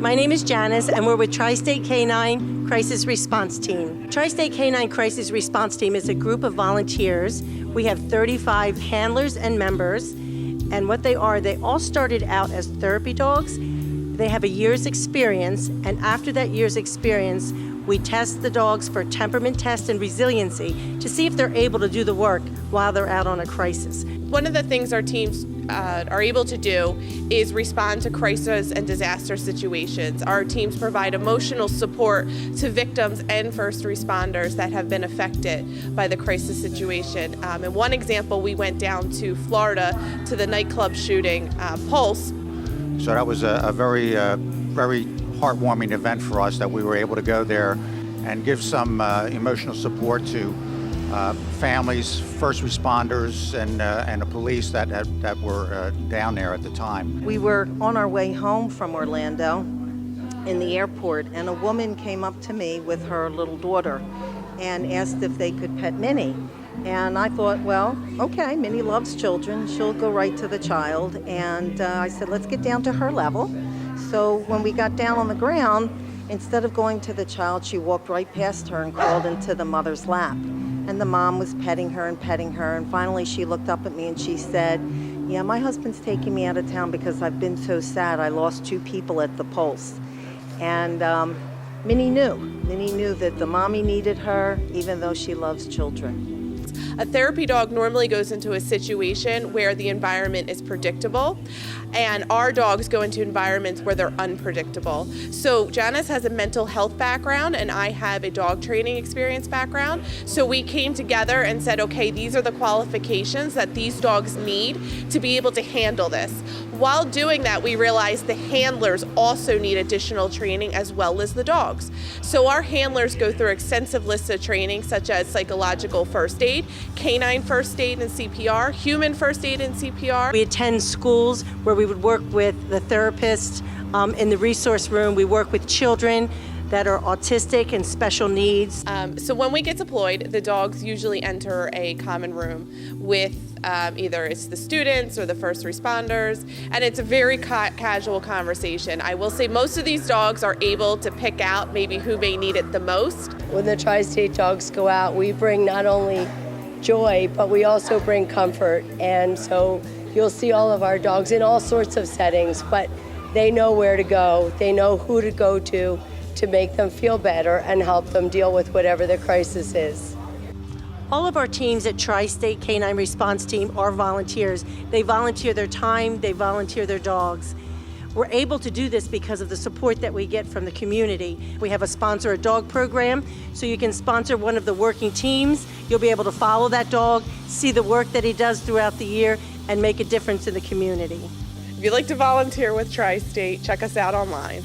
My name is Janice, and we're with Tri-State Canine Crisis Response Team. Tri-State Canine Crisis Response Team is a group of volunteers. We have 35 handlers and members, and what they all started out as therapy dogs. They have a year's experience, and after that year's experience, we test the dogs for temperament test and resiliency to see if they're able to do the work while they're out on a crisis. One of the things our teams are able to do is respond to crisis and disaster situations. Our teams provide emotional support to victims and first responders that have been affected by the crisis situation. In one example, we went down to Florida to the nightclub shooting, Pulse. So that was a very heartwarming event for us that we were able to go there and give some emotional support to families, first responders, and the police that were down there at the time. We were on our way home from Orlando in the airport, and a woman came up to me with her little daughter and asked if they could pet Minnie. And I thought, well, okay, Minnie loves children. She'll go right to the child. And I said, let's get down to her level. So when we got down on the ground, instead of going to the child, she walked right past her and crawled into the mother's lap. And the mom was petting her. And finally she looked up at me and she said, yeah, my husband's taking me out of town because I've been so sad. I lost 2 people at the Pulse. And Minnie knew that the mommy needed her, even though she loves children. A therapy dog normally goes into a situation where the environment is predictable, and our dogs go into environments where they're unpredictable. So Janice has a mental health background and I have a dog training experience background. So we came together and said, okay, these are the qualifications that these dogs need to be able to handle this. While doing that, we realized the handlers also need additional training as well as the dogs. So our handlers go through extensive lists of training such as psychological first aid, canine first aid and CPR, human first aid and CPR. We attend schools where we would work with the therapist in the resource room. We work with children that are autistic and special needs. So when we get deployed, the dogs usually enter a common room with either it's the students or the first responders, and it's a very casual conversation. I will say most of these dogs are able to pick out maybe who may need it the most. When the Tri-State dogs go out, we bring not only joy, but we also bring comfort. And so you'll see all of our dogs in all sorts of settings, but they know where to go. They know who to go to make them feel better and help them deal with whatever the crisis is. All of our teams at Tri-State Canine Response Team are volunteers. They volunteer their time, they volunteer their dogs. We're able to do this because of the support that we get from the community. We have a sponsor a dog program, so you can sponsor one of the working teams. You'll be able to follow that dog, see the work that he does throughout the year, and make a difference in the community. If you'd like to volunteer with Tri-State, check us out online.